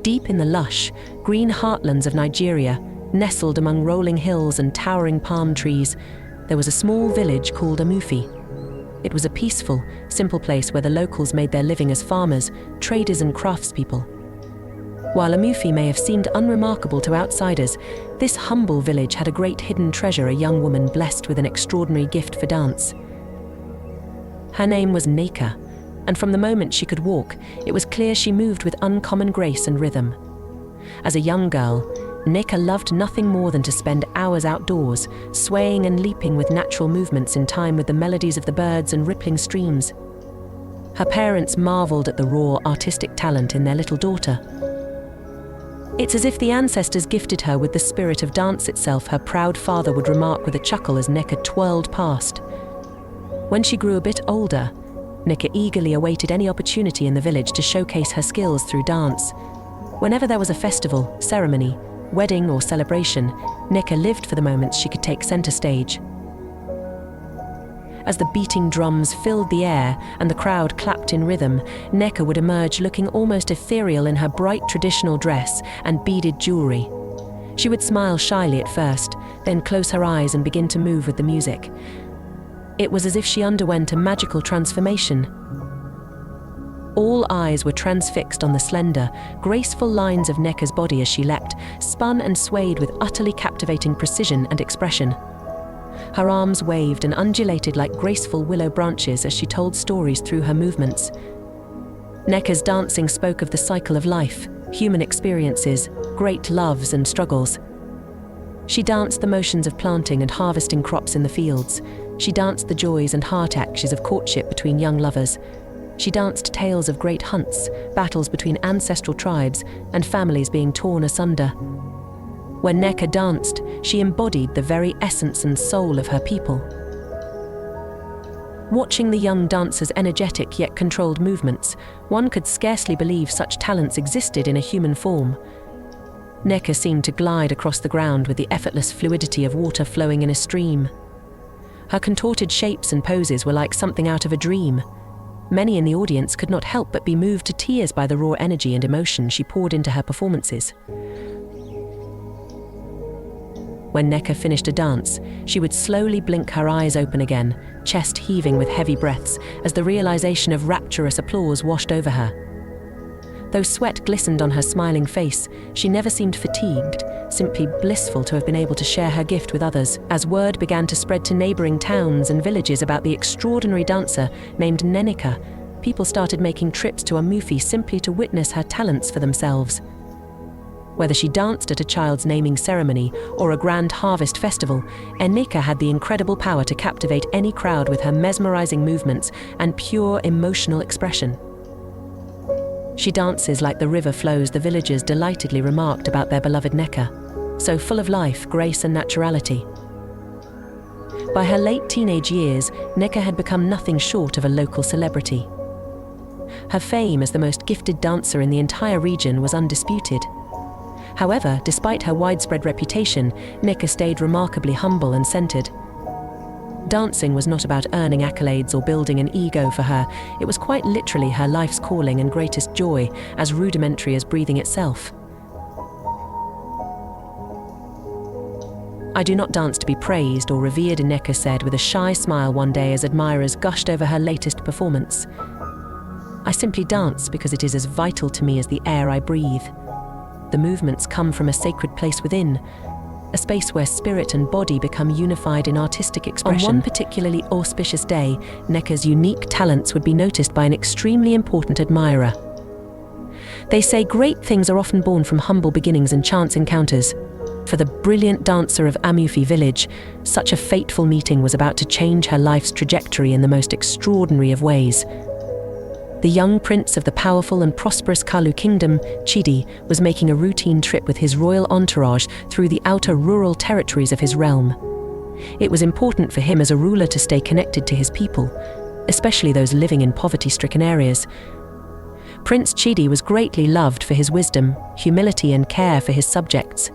Deep in the lush, green heartlands of Nigeria, nestled among rolling hills and towering palm trees, there was a small village called Amufi. It was a peaceful, simple place where the locals made their living as farmers, traders and craftspeople. While Amufi may have seemed unremarkable to outsiders, this humble village had a great hidden treasure, a young woman blessed with an extraordinary gift for dance. Her name was Nneka, and from the moment she could walk, it was clear she moved with uncommon grace and rhythm. As a young girl, Nneka loved nothing more than to spend hours outdoors, swaying and leaping with natural movements in time with the melodies of the birds and rippling streams. Her parents marveled at the raw, artistic talent in their little daughter. It's as if the ancestors gifted her with the spirit of dance itself, her proud father would remark with a chuckle as Nneka twirled past. When she grew a bit older, Nneka eagerly awaited any opportunity in the village to showcase her skills through dance. Whenever there was a festival, ceremony, wedding or celebration, Nneka lived for the moments she could take center stage. As the beating drums filled the air and the crowd clapped in rhythm, Nneka would emerge looking almost ethereal in her bright traditional dress and beaded jewelry. She would smile shyly at first, then close her eyes and begin to move with the music. It was as if she underwent a magical transformation. All eyes were transfixed on the slender, graceful lines of Nneka's body as she leapt, spun and swayed with utterly captivating precision and expression. Her arms waved and undulated like graceful willow branches as she told stories through her movements. Nneka's dancing spoke of the cycle of life, human experiences, great loves and struggles. She danced the motions of planting and harvesting crops in the fields. She danced the joys and heart-aches of courtship between young lovers. She danced tales of great hunts, battles between ancestral tribes, and families being torn asunder. When Nneka danced, she embodied the very essence and soul of her people. Watching the young dancer's energetic yet controlled movements, one could scarcely believe such talents existed in a human form. Nneka seemed to glide across the ground with the effortless fluidity of water flowing in a stream. Her contorted shapes and poses were like something out of a dream. Many in the audience could not help but be moved to tears by the raw energy and emotion she poured into her performances. When Nneka finished a dance, she would slowly blink her eyes open again, chest heaving with heavy breaths as the realization of rapturous applause washed over her. Though sweat glistened on her smiling face, she never seemed fatigued, simply blissful to have been able to share her gift with others. As word began to spread to neighboring towns and villages about the extraordinary dancer named Nneka, people started making trips to Amufi simply to witness her talents for themselves. Whether she danced at a child's naming ceremony or a grand harvest festival, Nneka had the incredible power to captivate any crowd with her mesmerizing movements and pure emotional expression. She dances like the river flows, the villagers delightedly remarked about their beloved Nneka, so full of life, grace and naturality. By her late teenage years, Nneka had become nothing short of a local celebrity. Her fame as the most gifted dancer in the entire region was undisputed. However, despite her widespread reputation, Nneka stayed remarkably humble and centered. Dancing was not about earning accolades or building an ego for her. It was quite literally her life's calling and greatest joy, as rudimentary as breathing itself. "I do not dance to be praised or revered," Nneka said with a shy smile one day as admirers gushed over her latest performance. "I simply dance because it is as vital to me as the air I breathe. The movements come from a sacred place within, a space where spirit and body become unified in artistic expression." On one particularly auspicious day, Nneka's unique talents would be noticed by an extremely important admirer. They say great things are often born from humble beginnings and chance encounters. For the brilliant dancer of Amufi village, such a fateful meeting was about to change her life's trajectory in the most extraordinary of ways. The young prince of the powerful and prosperous Kalu kingdom, Chidi, was making a routine trip with his royal entourage through the outer rural territories of his realm. It was important for him as a ruler to stay connected to his people, especially those living in poverty-stricken areas. Prince Chidi was greatly loved for his wisdom, humility and care for his subjects.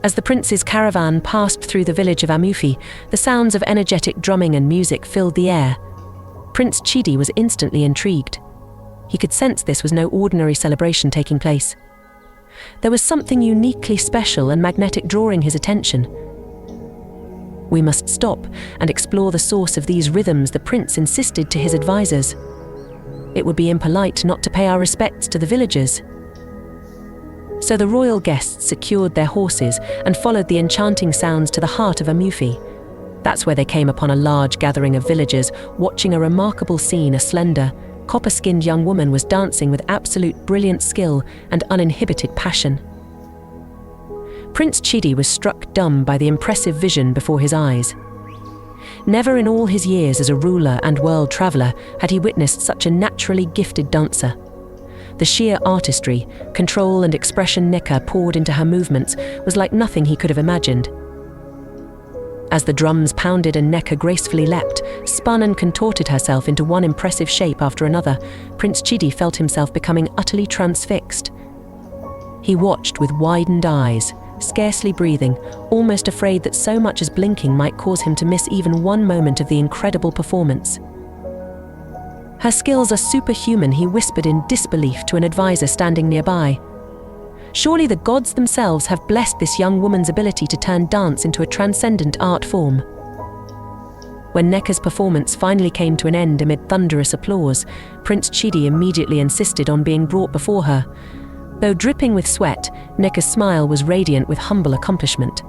As the prince's caravan passed through the village of Amufi, the sounds of energetic drumming and music filled the air. Prince Chidi was instantly intrigued. He could sense this was no ordinary celebration taking place. There was something uniquely special and magnetic drawing his attention. "We must stop and explore the source of these rhythms," the prince insisted to his advisors. "It would be impolite not to pay our respects to the villagers." So the royal guests secured their horses and followed the enchanting sounds to the heart of Amufi. That's where they came upon a large gathering of villagers watching a remarkable scene. A slender, copper-skinned young woman was dancing with absolute brilliant skill and uninhibited passion. Prince Chidi was struck dumb by the impressive vision before his eyes. Never in all his years as a ruler and world traveler had he witnessed such a naturally gifted dancer. The sheer artistry, control and expression Nneka poured into her movements was like nothing he could have imagined. As the drums pounded and Nneka gracefully leapt, spun and contorted herself into one impressive shape after another, Prince Chidi felt himself becoming utterly transfixed. He watched with widened eyes, scarcely breathing, almost afraid that so much as blinking might cause him to miss even one moment of the incredible performance. "Her skills are superhuman," he whispered in disbelief to an advisor standing nearby. "Surely the gods themselves have blessed this young woman's ability to turn dance into a transcendent art form." When Nneka's performance finally came to an end amid thunderous applause, Prince Chidi immediately insisted on being brought before her. Though dripping with sweat, Nneka's smile was radiant with humble accomplishment.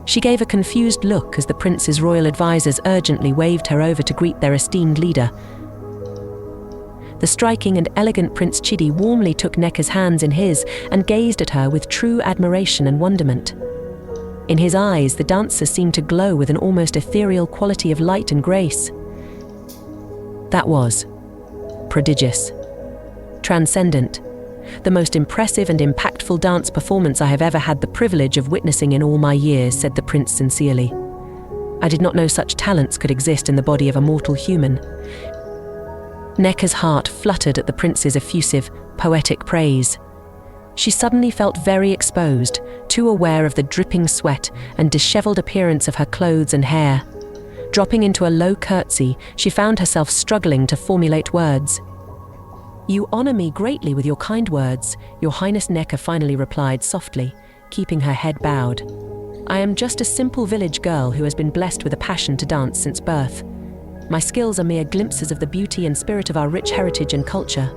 She gave a confused look as the prince's royal advisors urgently waved her over to greet their esteemed leader. The striking and elegant Prince Chidi warmly took Nneka's hands in his and gazed at her with true admiration and wonderment. In his eyes, the dancer seemed to glow with an almost ethereal quality of light and grace. That was prodigious, transcendent, the most impressive and impactful dance performance I have ever had the privilege of witnessing in all my years, said the prince sincerely. I did not know such talents could exist in the body of a mortal human. Nneka's heart fluttered at the prince's effusive, poetic praise. She suddenly felt very exposed, too aware of the dripping sweat and disheveled appearance of her clothes and hair. Dropping into a low curtsy, she found herself struggling to formulate words. "You honor me greatly with your kind words," Your Highness, Nneka finally replied softly, keeping her head bowed. "I am just a simple village girl who has been blessed with a passion to dance since birth. My skills are mere glimpses of the beauty and spirit of our rich heritage and culture."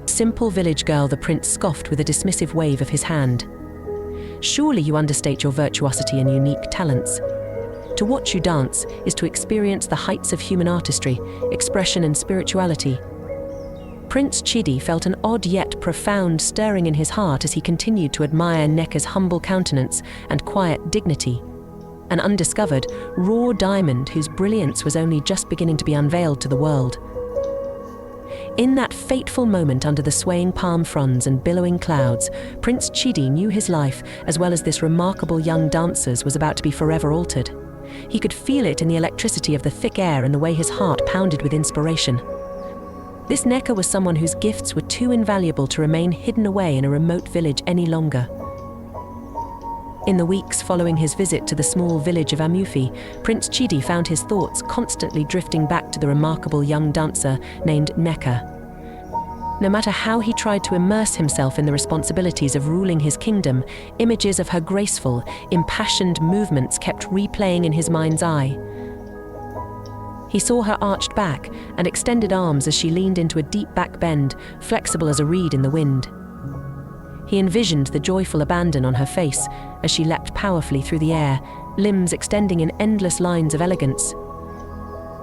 "Simple village girl," the prince scoffed with a dismissive wave of his hand. "Surely you understate your virtuosity and unique talents. To watch you dance is to experience the heights of human artistry, expression and spirituality." Prince Chidi felt an odd yet profound stirring in his heart as he continued to admire Nneka's humble countenance and quiet dignity. An undiscovered, raw diamond whose brilliance was only just beginning to be unveiled to the world. In that fateful moment under the swaying palm fronds and billowing clouds, Prince Chidi knew his life, as well as this remarkable young dancer's, was about to be forever altered. He could feel it in the electricity of the thick air and the way his heart pounded with inspiration. This Nneka was someone whose gifts were too invaluable to remain hidden away in a remote village any longer. In the weeks following his visit to the small village of Amufi, Prince Chidi found his thoughts constantly drifting back to the remarkable young dancer named Nneka. No matter how he tried to immerse himself in the responsibilities of ruling his kingdom, images of her graceful, impassioned movements kept replaying in his mind's eye. He saw her arched back and extended arms as she leaned into a deep back bend, flexible as a reed in the wind. He envisioned the joyful abandon on her face as she leapt powerfully through the air, limbs extending in endless lines of elegance.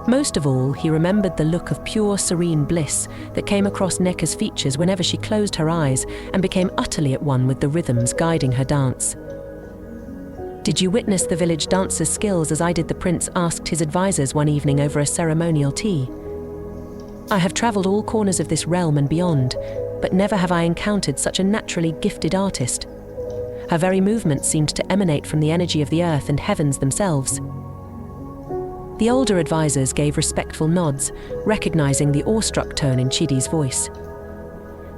Most of all, he remembered the look of pure, serene bliss that came across Nneka's features whenever she closed her eyes and became utterly at one with the rhythms guiding her dance. "Did you witness the village dancer's skills as I did?" the prince asked his advisors one evening over a ceremonial tea. "I have traveled all corners of this realm and beyond, but never have I encountered such a naturally gifted artist. Her very movements seemed to emanate from the energy of the earth and heavens themselves." The older advisors gave respectful nods, recognizing the awestruck tone in Chidi's voice.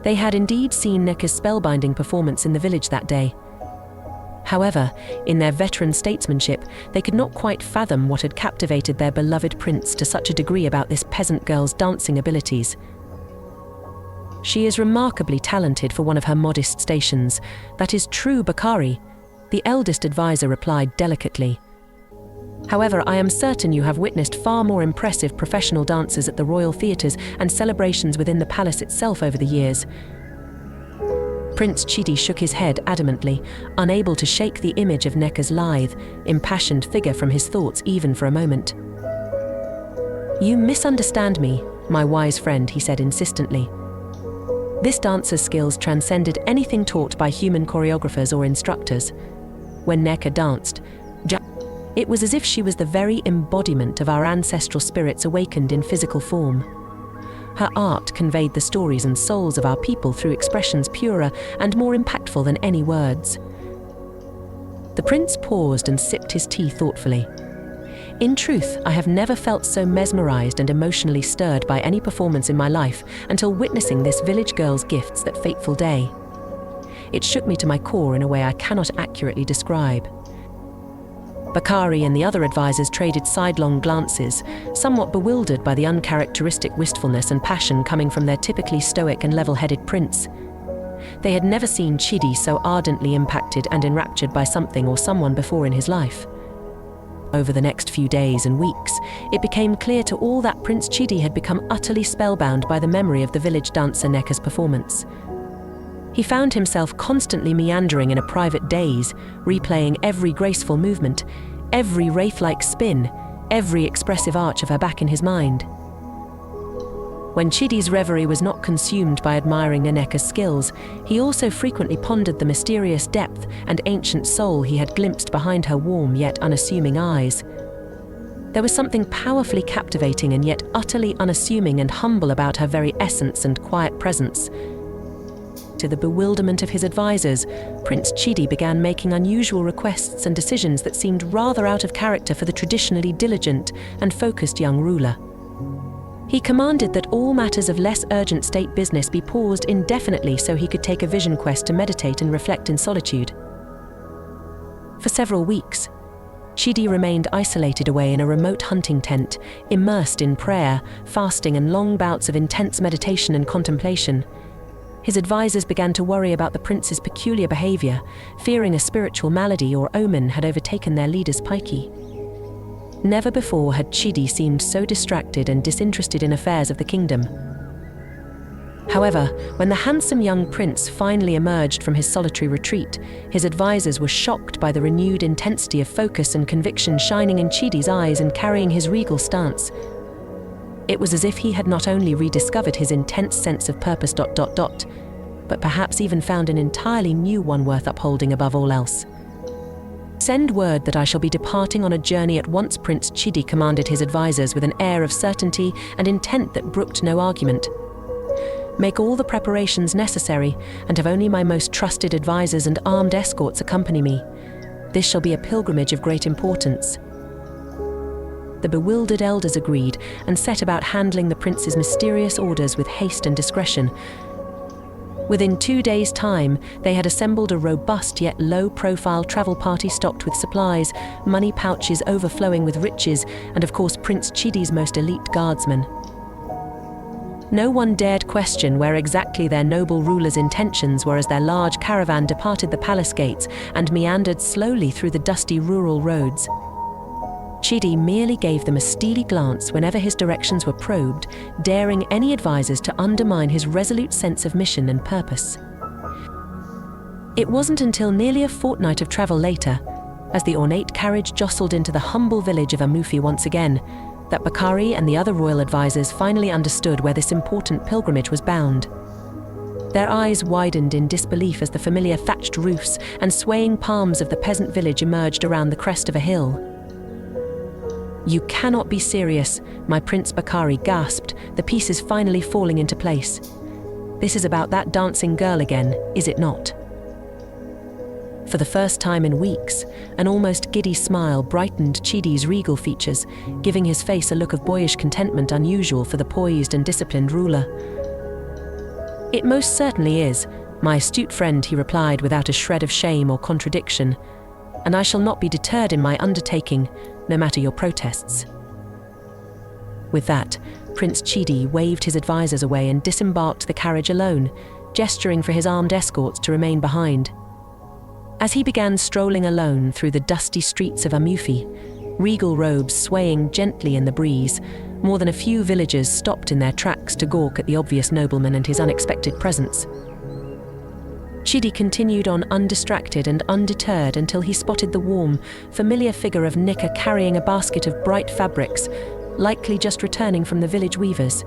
They had indeed seen Nneka's spellbinding performance in the village that day. However, in their veteran statesmanship, they could not quite fathom what had captivated their beloved prince to such a degree about this peasant girl's dancing abilities. She is remarkably talented for one of her modest stations. That is true, Bakari, the eldest advisor replied delicately. However, I am certain you have witnessed far more impressive professional dancers at the royal theatres and celebrations within the palace itself over the years. Prince Chidi shook his head adamantly, unable to shake the image of Nneka's lithe, impassioned figure from his thoughts even for a moment. You misunderstand me, my wise friend, he said insistently. This dancer's skills transcended anything taught by human choreographers or instructors. When Nneka danced, it was as if she was the very embodiment of our ancestral spirits awakened in physical form. Her art conveyed the stories and souls of our people through expressions purer and more impactful than any words. The prince paused and sipped his tea thoughtfully. In truth, I have never felt so mesmerized and emotionally stirred by any performance in my life until witnessing this village girl's gifts that fateful day. It shook me to my core in a way I cannot accurately describe. Bakari and the other advisors traded sidelong glances, somewhat bewildered by the uncharacteristic wistfulness and passion coming from their typically stoic and level-headed prince. They had never seen Chidi so ardently impacted and enraptured by something or someone before in his life. Over the next few days and weeks, it became clear to all that Prince Chidi had become utterly spellbound by the memory of the village dancer Nneka's performance. He found himself constantly meandering in a private daze, replaying every graceful movement, every wraith-like spin, every expressive arch of her back in his mind. When Chidi's reverie was not consumed by admiring Nneka's skills, he also frequently pondered the mysterious depth and ancient soul he had glimpsed behind her warm yet unassuming eyes. There was something powerfully captivating and yet utterly unassuming and humble about her very essence and quiet presence. To the bewilderment of his advisors, Prince Chidi began making unusual requests and decisions that seemed rather out of character for the traditionally diligent and focused young ruler. He commanded that all matters of less urgent state business be paused indefinitely so he could take a vision quest to meditate and reflect in solitude. For several weeks, Chidi remained isolated away in a remote hunting tent, immersed in prayer, fasting, and long bouts of intense meditation and contemplation. His advisors began to worry about the prince's peculiar behavior, fearing a spiritual malady or omen had overtaken their leader's psyche. Never before had Chidi seemed so distracted and disinterested in affairs of the kingdom. However, when the handsome young prince finally emerged from his solitary retreat, his advisors were shocked by the renewed intensity of focus and conviction shining in Chidi's eyes and carrying his regal stance. It was as if he had not only rediscovered his intense sense of purpose ... but perhaps even found an entirely new one worth upholding above all else. Send word that I shall be departing on a journey at once, Prince Chidi commanded his advisors with an air of certainty and intent that brooked no argument. Make all the preparations necessary and have only my most trusted advisors and armed escorts accompany me. This shall be a pilgrimage of great importance. The bewildered elders agreed and set about handling the prince's mysterious orders with haste and discretion. Within 2 days' time, they had assembled a robust yet low-profile travel party stocked with supplies, money pouches overflowing with riches, and of course Prince Chidi's most elite guardsmen. No one dared question where exactly their noble ruler's intentions were as their large caravan departed the palace gates and meandered slowly through the dusty rural roads. Chidi merely gave them a steely glance whenever his directions were probed, daring any advisors to undermine his resolute sense of mission and purpose. It wasn't until nearly a fortnight of travel later, as the ornate carriage jostled into the humble village of Amufi once again, that Bakari and the other royal advisors finally understood where this important pilgrimage was bound. Their eyes widened in disbelief as the familiar thatched roofs and swaying palms of the peasant village emerged around the crest of a hill. You cannot be serious, my Prince Bakari gasped, the pieces finally falling into place. This is about that dancing girl again, is it not? For the first time in weeks, an almost giddy smile brightened Chidi's regal features, giving his face a look of boyish contentment unusual for the poised and disciplined ruler. It most certainly is, my astute friend, he replied without a shred of shame or contradiction, and I shall not be deterred in my undertaking, no matter your protests. With that, Prince Chidi waved his advisors away and disembarked the carriage alone, gesturing for his armed escorts to remain behind. As he began strolling alone through the dusty streets of Amufi, regal robes swaying gently in the breeze, more than a few villagers stopped in their tracks to gawk at the obvious nobleman and his unexpected presence. Chidi continued on undistracted and undeterred until he spotted the warm, familiar figure of Nneka carrying a basket of bright fabrics, likely just returning from the village weavers.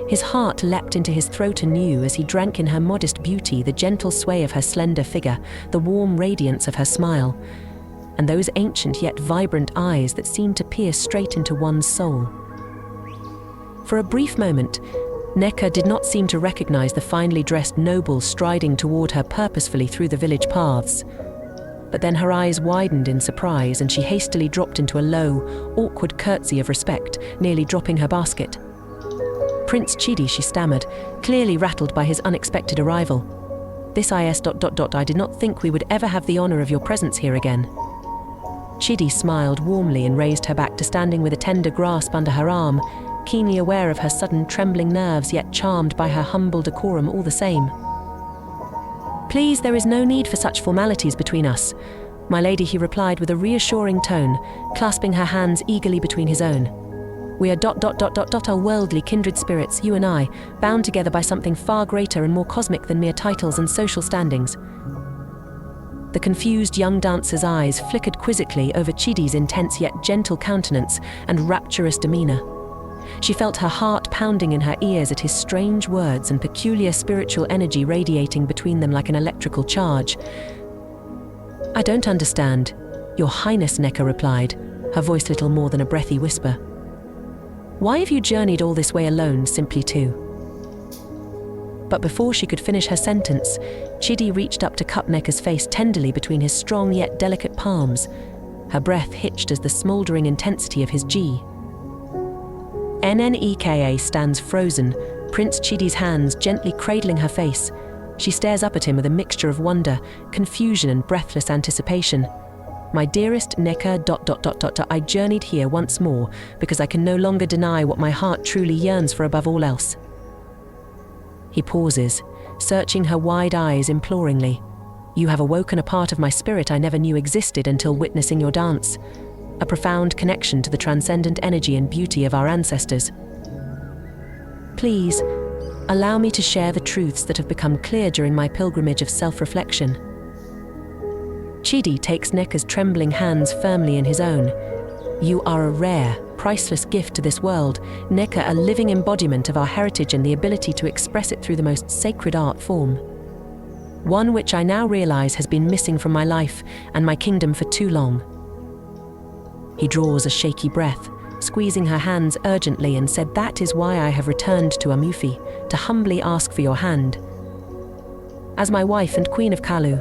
His heart leapt into his throat anew as he drank in her modest beauty, the gentle sway of her slender figure, the warm radiance of her smile, and those ancient yet vibrant eyes that seemed to pierce straight into one's soul. For a brief moment, Nneka did not seem to recognize the finely dressed noble striding toward her purposefully through the village paths. But then her eyes widened in surprise and she hastily dropped into a low, awkward curtsy of respect, nearly dropping her basket. "Prince Chidi," she stammered, clearly rattled by his unexpected arrival. "This is... I did not think we would ever have the honor of your presence here again." Chidi smiled warmly and raised her back to standing with a tender grasp under her arm, keenly aware of her sudden trembling nerves, yet charmed by her humble decorum all the same. "Please, there is no need for such formalities between us, my lady," he replied with a reassuring tone, clasping her hands eagerly between his own. "We are ... our worldly kindred spirits, you and I, bound together by something far greater and more cosmic than mere titles and social standings." The confused young dancer's eyes flickered quizzically over Chidi's intense yet gentle countenance and rapturous demeanor. She felt her heart pounding in her ears at his strange words and peculiar spiritual energy radiating between them like an electrical charge. "I don't understand, Your Highness," Nneka replied, her voice little more than a breathy whisper. "Why have you journeyed all this way alone, simply to..." But before she could finish her sentence, Chidi reached up to cup Nneka's face tenderly between his strong yet delicate palms. Her breath hitched as the smouldering intensity of his G. Nneka stands frozen, Prince Chidi's hands gently cradling her face. She stares up at him with a mixture of wonder, confusion and breathless anticipation. "My dearest Nneka... I journeyed here once more because I can no longer deny what my heart truly yearns for above all else." He pauses, searching her wide eyes imploringly. "You have awoken a part of my spirit I never knew existed until witnessing your dance. A profound connection to the transcendent energy and beauty of our ancestors. Please, allow me to share the truths that have become clear during my pilgrimage of self-reflection." Chidi takes Nneka's trembling hands firmly in his own. "You are a rare, priceless gift to this world, Nneka, a living embodiment of our heritage and the ability to express it through the most sacred art form. One which I now realize has been missing from my life and my kingdom for too long." He draws a shaky breath, squeezing her hands urgently, and said, "That is why I have returned to Amufi, to humbly ask for your hand. As my wife and Queen of Kalu,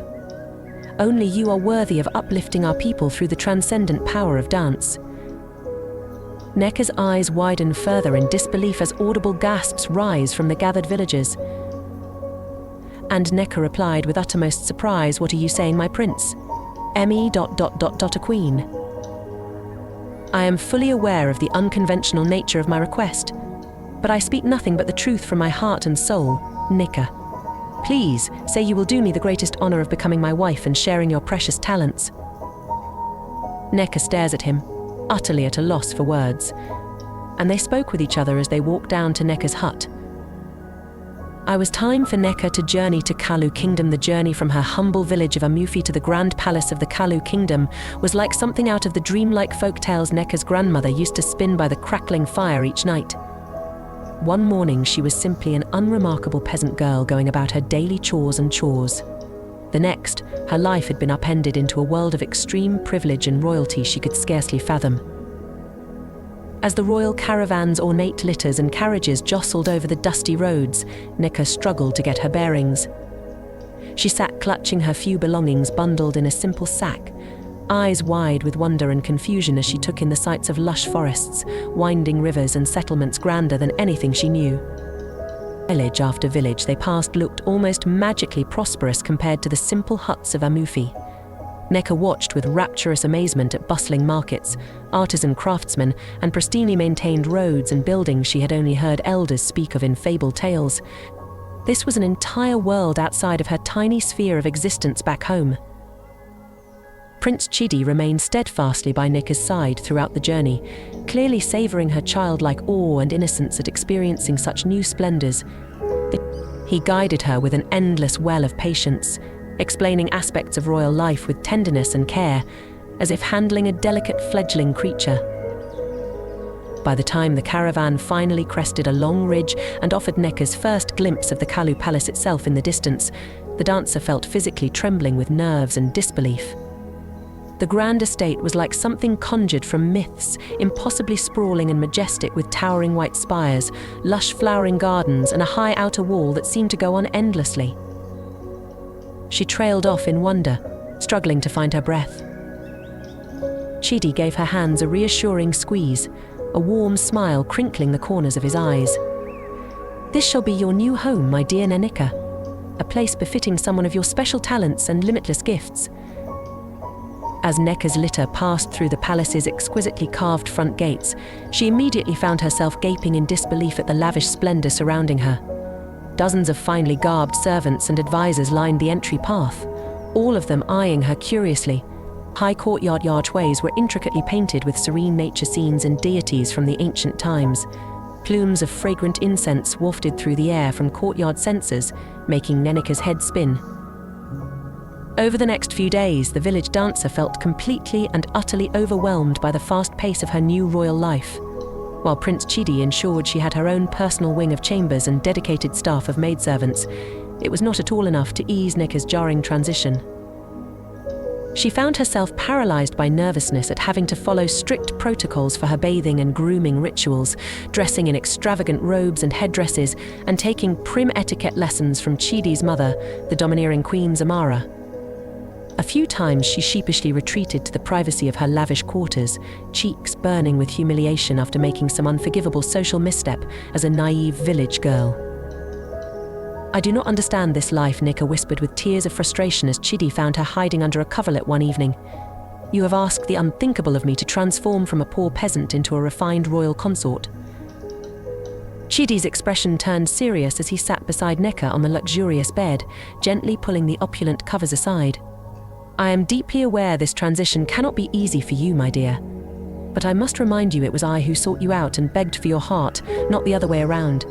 only you are worthy of uplifting our people through the transcendent power of dance." Nneka's eyes widen further in disbelief as audible gasps rise from the gathered villagers. And Nneka replied with uttermost surprise, "What are you saying, my prince? A queen? I am fully aware of the unconventional nature of my request, but I speak nothing but the truth from my heart and soul, Nneka. Please, say you will do me the greatest honor of becoming my wife and sharing your precious talents." Nneka stares at him, utterly at a loss for words, and they spoke with each other as they walked down to Nneka's hut. It was time for Nneka to journey to Kalu Kingdom. The journey from her humble village of Amufi to the grand palace of the Kalu Kingdom was like something out of the dreamlike folktales Nneka's grandmother used to spin by the crackling fire each night. One morning she was simply an unremarkable peasant girl going about her daily chores and chores. The next, her life had been upended into a world of extreme privilege and royalty she could scarcely fathom. As the royal caravan's ornate litters and carriages jostled over the dusty roads, Nneka struggled to get her bearings. She sat clutching her few belongings bundled in a simple sack, eyes wide with wonder and confusion as she took in the sights of lush forests, winding rivers and settlements grander than anything she knew. Village after village they passed looked almost magically prosperous compared to the simple huts of Amufi. Nneka watched with rapturous amazement at bustling markets, artisan craftsmen, and pristinely maintained roads and buildings she had only heard elders speak of in fabled tales. This was an entire world outside of her tiny sphere of existence back home. Prince Chidi remained steadfastly by Nneka's side throughout the journey, clearly savouring her childlike awe and innocence at experiencing such new splendours. He guided her with an endless well of patience, explaining aspects of royal life with tenderness and care, as if handling a delicate fledgling creature. By the time the caravan finally crested a long ridge and offered Nneka's first glimpse of the Kalu Palace itself in the distance, the dancer felt physically trembling with nerves and disbelief. The grand estate was like something conjured from myths, impossibly sprawling and majestic with towering white spires, lush flowering gardens, and a high outer wall that seemed to go on endlessly. She trailed off in wonder, struggling to find her breath. Chidi gave her hands a reassuring squeeze, a warm smile crinkling the corners of his eyes. "This shall be your new home, my dear Nneka, a place befitting someone of your special talents and limitless gifts." As Nneka's litter passed through the palace's exquisitely carved front gates, she immediately found herself gaping in disbelief at the lavish splendor surrounding her. Dozens of finely garbed servants and advisors lined the entry path, all of them eyeing her curiously. High courtyard archways were intricately painted with serene nature scenes and deities from the ancient times. Plumes of fragrant incense wafted through the air from courtyard censers, making Nneka's head spin. Over the next few days, the village dancer felt completely and utterly overwhelmed by the fast pace of her new royal life. While Prince Chidi ensured she had her own personal wing of chambers and dedicated staff of maidservants, it was not at all enough to ease Nneka's jarring transition. She found herself paralyzed by nervousness at having to follow strict protocols for her bathing and grooming rituals, dressing in extravagant robes and headdresses, and taking prim etiquette lessons from Chidi's mother, the domineering Queen Zamara. A few times she sheepishly retreated to the privacy of her lavish quarters, cheeks burning with humiliation after making some unforgivable social misstep as a naive village girl. "I do not understand this life," Nneka whispered with tears of frustration as Chidi found her hiding under a coverlet one evening. "You have asked the unthinkable of me to transform from a poor peasant into a refined royal consort." Chidi's expression turned serious as he sat beside Nneka on the luxurious bed, gently pulling the opulent covers aside. "I am deeply aware this transition cannot be easy for you, my dear. But I must remind you it was I who sought you out and begged for your heart, not the other way around."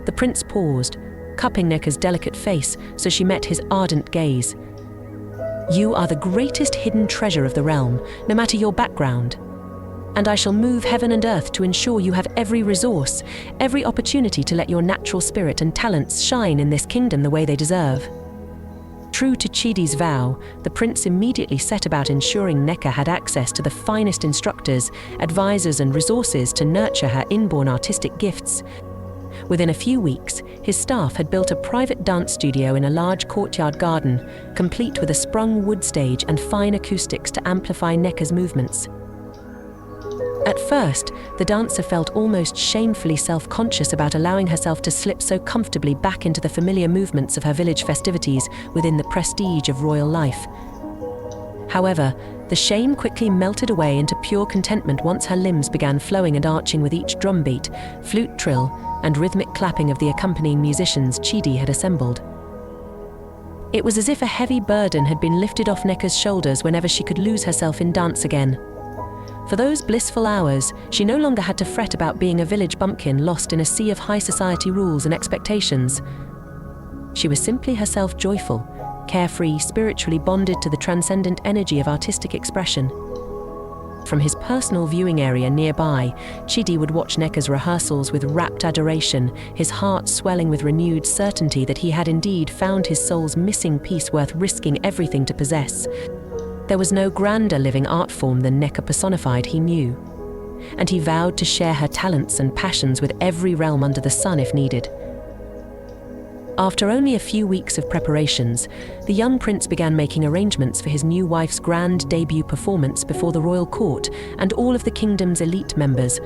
The prince paused, cupping Nneka's delicate face so she met his ardent gaze. "You are the greatest hidden treasure of the realm, no matter your background. And I shall move heaven and earth to ensure you have every resource, every opportunity to let your natural spirit and talents shine in this kingdom the way they deserve." True to Chidi's vow, the prince immediately set about ensuring Nneka had access to the finest instructors, advisors, and resources to nurture her inborn artistic gifts. Within a few weeks, his staff had built a private dance studio in a large courtyard garden, complete with a sprung wood stage and fine acoustics to amplify Nneka's movements. At first, the dancer felt almost shamefully self-conscious about allowing herself to slip so comfortably back into the familiar movements of her village festivities within the prestige of royal life. However, the shame quickly melted away into pure contentment once her limbs began flowing and arching with each drumbeat, flute trill, and rhythmic clapping of the accompanying musicians Chidi had assembled. It was as if a heavy burden had been lifted off Nneka's shoulders whenever she could lose herself in dance again. For those blissful hours, she no longer had to fret about being a village bumpkin lost in a sea of high society rules and expectations. She was simply herself, joyful, carefree, spiritually bonded to the transcendent energy of artistic expression. From his personal viewing area nearby, Chidi would watch Nneka's rehearsals with rapt adoration, his heart swelling with renewed certainty that he had indeed found his soul's missing piece worth risking everything to possess. There was no grander living art form than Nneka personified, he knew, and he vowed to share her talents and passions with every realm under the sun if needed. After only a few weeks of preparations, the young prince began making arrangements for his new wife's grand debut performance before the royal court and all of the kingdom's elite members.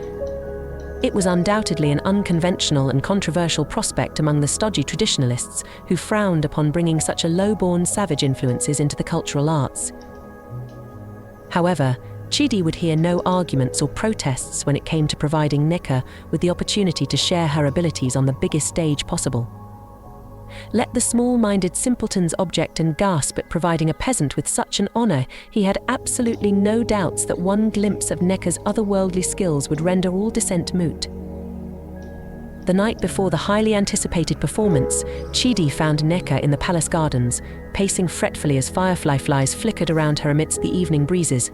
It was undoubtedly an unconventional and controversial prospect among the stodgy traditionalists who frowned upon bringing such a low-born savage influences into the cultural arts. However, Chidi would hear no arguments or protests when it came to providing Nneka with the opportunity to share her abilities on the biggest stage possible. Let the small-minded simpletons object and gasp at providing a peasant with such an honor. He had absolutely no doubts that one glimpse of Nneka's otherworldly skills would render all dissent moot. The night before the highly anticipated performance, Chidi found Nneka in the palace gardens, pacing fretfully as firefly flies flickered around her amidst the evening breezes.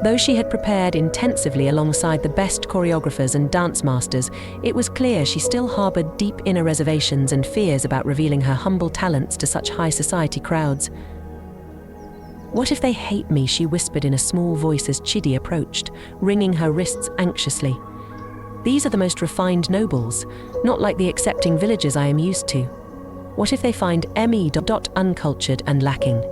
Though she had prepared intensively alongside the best choreographers and dance masters, it was clear she still harbored deep inner reservations and fears about revealing her humble talents to such high society crowds. "What if they hate me?" she whispered in a small voice as Chidi approached, wringing her wrists anxiously. "These are the most refined nobles, not like the accepting villagers I am used to. What if they find me uncultured and lacking?"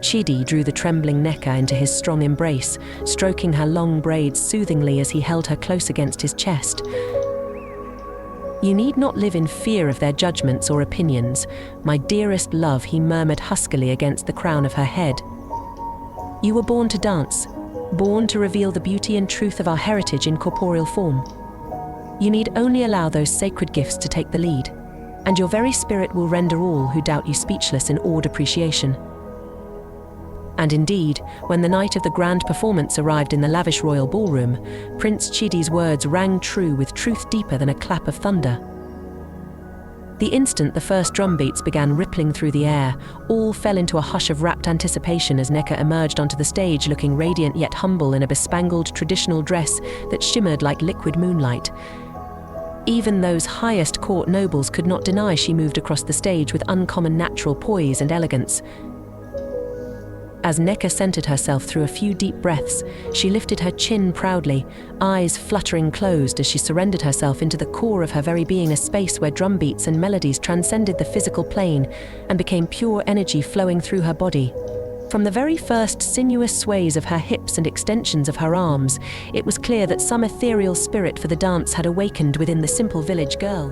Chidi drew the trembling Nneka into his strong embrace, stroking her long braids soothingly as he held her close against his chest. "You need not live in fear of their judgments or opinions, my dearest love," he murmured huskily against the crown of her head. "You were born to dance, born to reveal the beauty and truth of our heritage in corporeal form. You need only allow those sacred gifts to take the lead, and your very spirit will render all who doubt you speechless in awed appreciation." And indeed, when the night of the grand performance arrived in the lavish royal ballroom, Prince Chidi's words rang true with truth deeper than a clap of thunder. The instant the first drum beats began rippling through the air, all fell into a hush of rapt anticipation as Nneka emerged onto the stage looking radiant yet humble in a bespangled traditional dress that shimmered like liquid moonlight. Even those highest court nobles could not deny she moved across the stage with uncommon natural poise and elegance. As Nneka centered herself through a few deep breaths, she lifted her chin proudly, eyes fluttering closed as she surrendered herself into the core of her very being, a space where drum beats and melodies transcended the physical plane and became pure energy flowing through her body. From the very first sinuous sways of her hips and extensions of her arms, it was clear that some ethereal spirit for the dance had awakened within the simple village girl.